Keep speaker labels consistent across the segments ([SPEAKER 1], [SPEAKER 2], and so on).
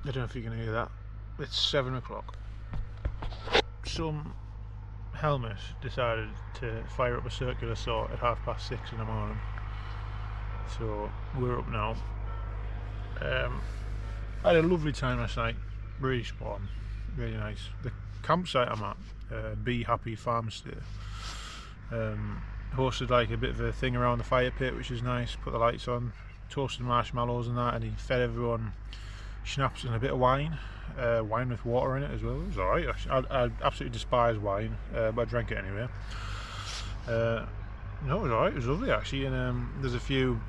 [SPEAKER 1] I don't know if you can hear that. It's 7 o'clock. Some helmet decided to fire up a circular saw at 6:30 in the morning. So we're up now. I had a lovely time last night. Really spot on, really nice. The campsite I'm at, Be Happy Farmstay, hosted like a bit of a thing around the fire pit, which is nice. Put the lights on, toasted marshmallows and that, and he fed everyone schnapps and a bit of wine. Wine with water in it as well. It was alright. I absolutely despise wine, but I drank it anyway. No, it was alright. It was lovely actually. And there's a few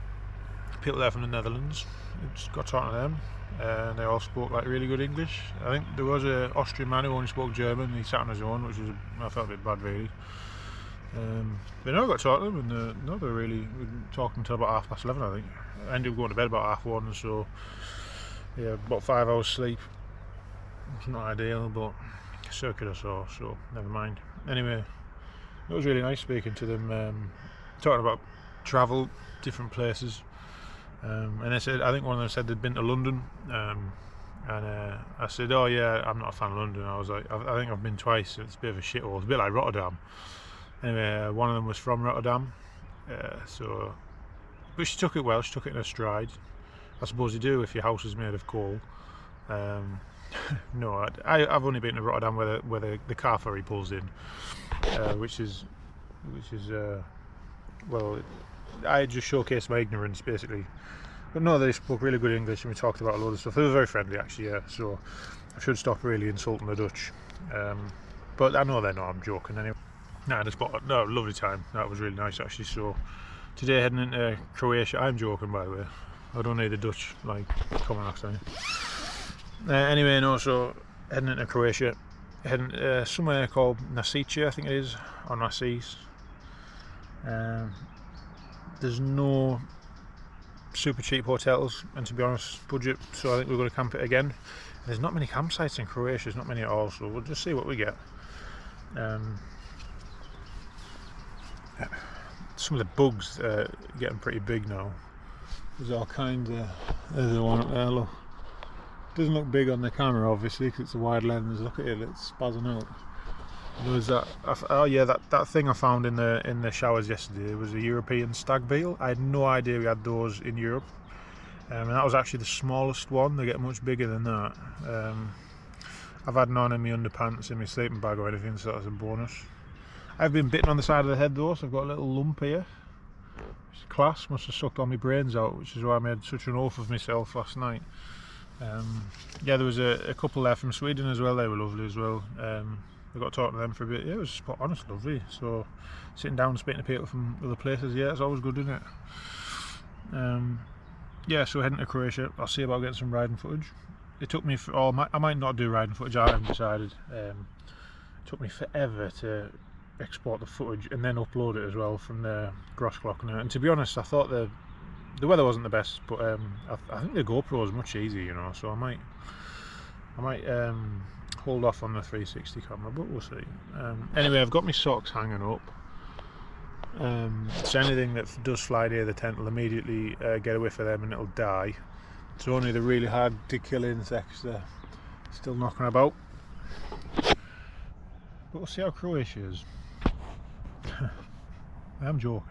[SPEAKER 1] people there from the Netherlands. Just got talking to them. They all spoke like really good English. I think there was an Austrian man who only spoke German. He sat on his own, which was I felt a bit bad really. But no, I got to talk to them, and no, they were really talking until about 11:30. I think I ended up going to bed about 1:30, so yeah, about 5 hours sleep. It's not ideal, but circular saw, so never mind. Anyway, it was really nice speaking to them, talking about travel, different places. And they said, I think one of them said they'd been to London, and I said, oh yeah, I'm not a fan of London. I was like, I think I've been twice. It's a bit of a shithole. It's a bit like Rotterdam. Anyway, one of them was from Rotterdam, but she took it well. She took it in her stride. I suppose you do if your house is made of coal. No, I've only been to Rotterdam where the car ferry pulls in, which is well, I just showcased my ignorance basically. But no, they spoke really good English and we talked about a load of stuff. They were very friendly actually, yeah, so I should stop really insulting the Dutch. But I know they're not, I'm joking anyway. Nah, no, lovely time. That was really nice actually. So today heading into Croatia. I'm joking by the way. I don't need the Dutch like common accent. Anyway, no, so heading into Croatia, heading somewhere called Nasice, I think it is, or Nasice. There's no super cheap hotels, and to be honest, budget, so I think we're going to camp it again. There's not many campsites in Croatia, there's not many at all, so we'll just see what we get. Some of the bugs are getting pretty big now. There's all kinds of, there's the one up there, look. Doesn't look big on the camera obviously because it's a wide lens. Look at it, it's spazzing out. There's that, oh yeah, that thing I found in the showers yesterday was a European stag beetle. I had no idea we had those in Europe, and that was actually the smallest one. They get much bigger than that. I've had none in my underpants, in my sleeping bag or anything, so that's a bonus. I've been bitten on the side of the head though, so I've got a little lump here. It's class, must have sucked all my brains out, which is why I made such an oath of myself last night. Yeah, there was a couple there from Sweden as well. They were lovely as well. I got to talk to them for a bit. Yeah, it was spot on, it's lovely. So sitting down and speaking to people from other places, yeah, it's always good, isn't it? Yeah, so heading to Croatia. I'll see about getting some riding footage. It took me I might not do riding footage, I haven't decided. It took me forever to export the footage and then upload it as well from the QuadLock. And to be honest, I thought the weather wasn't the best, but I think the GoPro is much easier, you know, so I might hold off on the 360 camera, but we'll see. Anyway, I've got my socks hanging up, so anything that does fly near the tent will immediately get away from them and it'll die. It's only the really hard to kill insects that are still knocking about, but we'll see how Croatia is. I'm joking.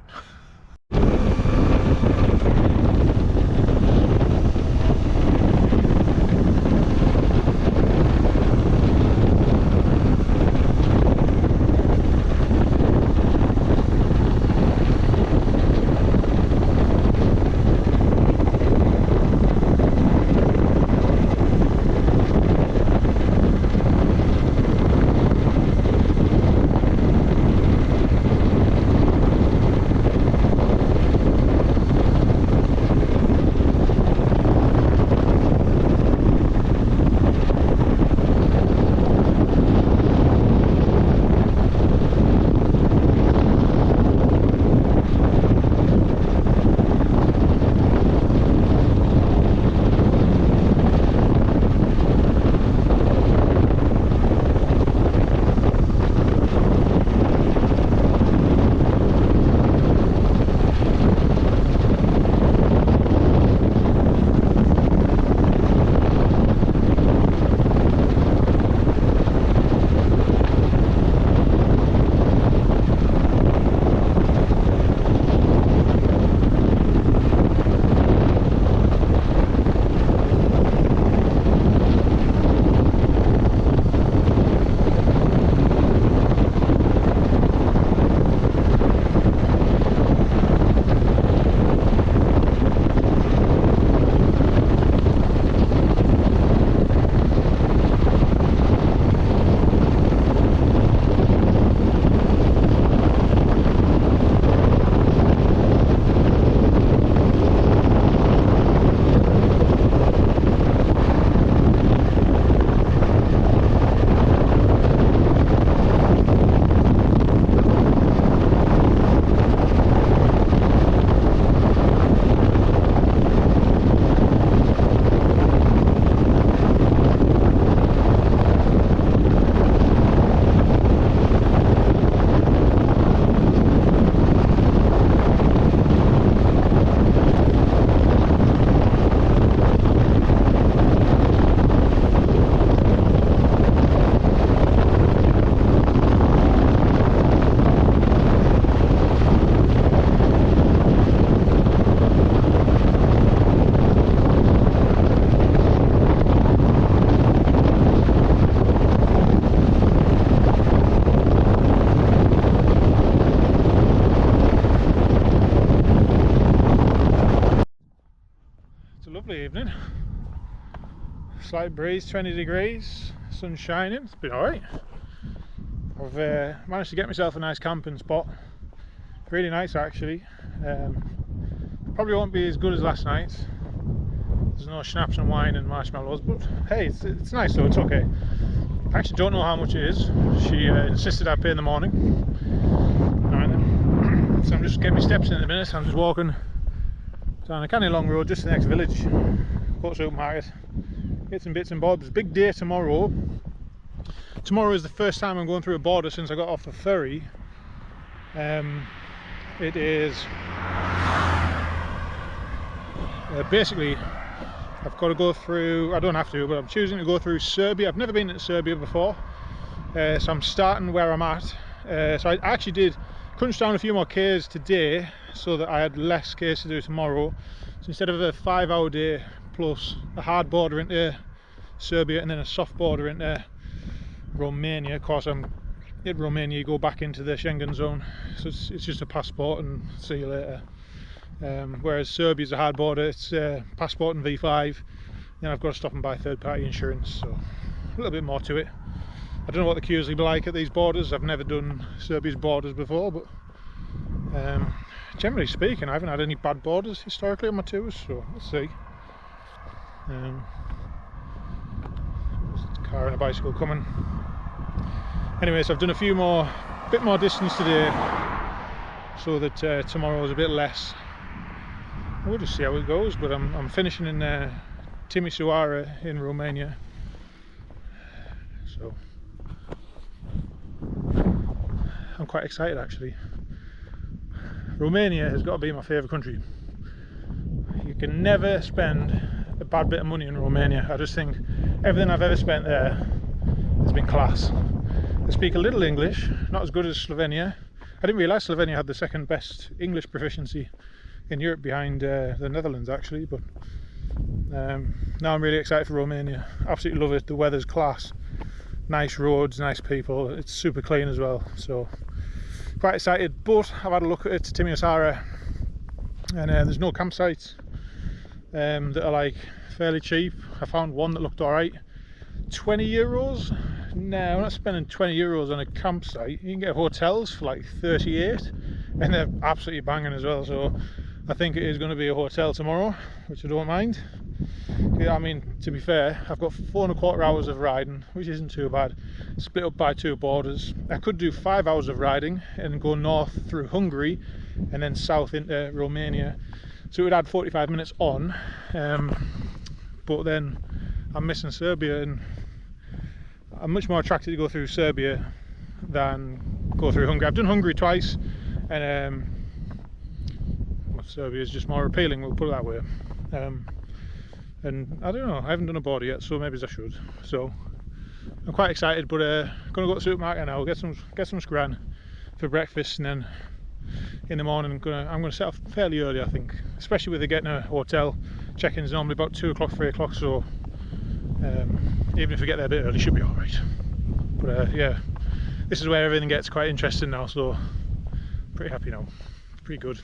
[SPEAKER 1] It's a lovely evening. Slight breeze, 20 degrees, sun shining. It's been alright. I've managed to get myself a nice camping spot. Really nice actually. Probably won't be as good as last night's. There's no schnapps and wine and marshmallows, but hey, it's nice though, it's okay. I actually don't know how much it is. She insisted I pay in the morning. Alright then. So I'm just getting my steps in a minute. I'm just walking down a canny long road just to the next village. Go to supermarket, get some bits and bobs. Big day tomorrow. Tomorrow is the first time I'm going through a border since I got off the ferry. It is basically I've got to go through, I don't have to, but I'm choosing to go through Serbia. I've never been to Serbia before, so I'm starting where I'm at. So I actually did crunch down a few more Ks today so that I had less Ks to do tomorrow. So instead of a 5-hour day plus a hard border into Serbia and then a soft border into Romania, of course I'm in Romania, you go back into the Schengen zone, so it's just a passport and see you later. Whereas Serbia's a hard border, it's passport and V5, then I've got to stop and buy third-party insurance, so a little bit more to it. I don't know what the queues will be like at these borders. I've never done Serbia's borders before, but generally speaking I haven't had any bad borders historically on my tours, so let's see. There's a car and a bicycle coming. Anyway, so I've done a bit more distance today so that tomorrow is a bit less. We'll just see how it goes, but I'm finishing in Timisoara in Romania, so I'm quite excited actually. Romania has got to be my favourite country. You can never spend a bad bit of money in Romania. I just think everything I've ever spent there has been class. They speak a little English, not as good as Slovenia. I didn't realise Slovenia had the second best English proficiency in Europe behind the Netherlands actually, but now I'm really excited for Romania. Absolutely love it. The weather's class, nice roads, nice people, it's super clean as well, so quite excited. But I've had a look at Timisoara and there's no campsites that are like fairly cheap. I found one that looked alright, €20. No, I'm not spending €20 on a campsite. You can get hotels for like 38 and they're absolutely banging as well, so I think it is going to be a hotel tomorrow, which I don't mind. I mean, to be fair, I've got 4¼ hours of riding, which isn't too bad, split up by 2 borders. I could do 5 hours of riding and go north through Hungary and then south into Romania, so it would add 45 minutes on, but then I'm missing Serbia, and I'm much more attracted to go through Serbia than go through Hungary. I've done Hungary twice, and Serbia is just more appealing, we'll put it that way. And I don't know, I haven't done a border yet, so maybe I should. So I'm quite excited, but gonna go to the supermarket now, get some scran for breakfast, and then in the morning I'm gonna set off fairly early, I think, especially with getting a hotel. Check-in's normally about 2 o'clock, 3 o'clock, so even if we get there a bit early, should be all right. But yeah, this is where everything gets quite interesting now, so pretty happy now. Pretty good.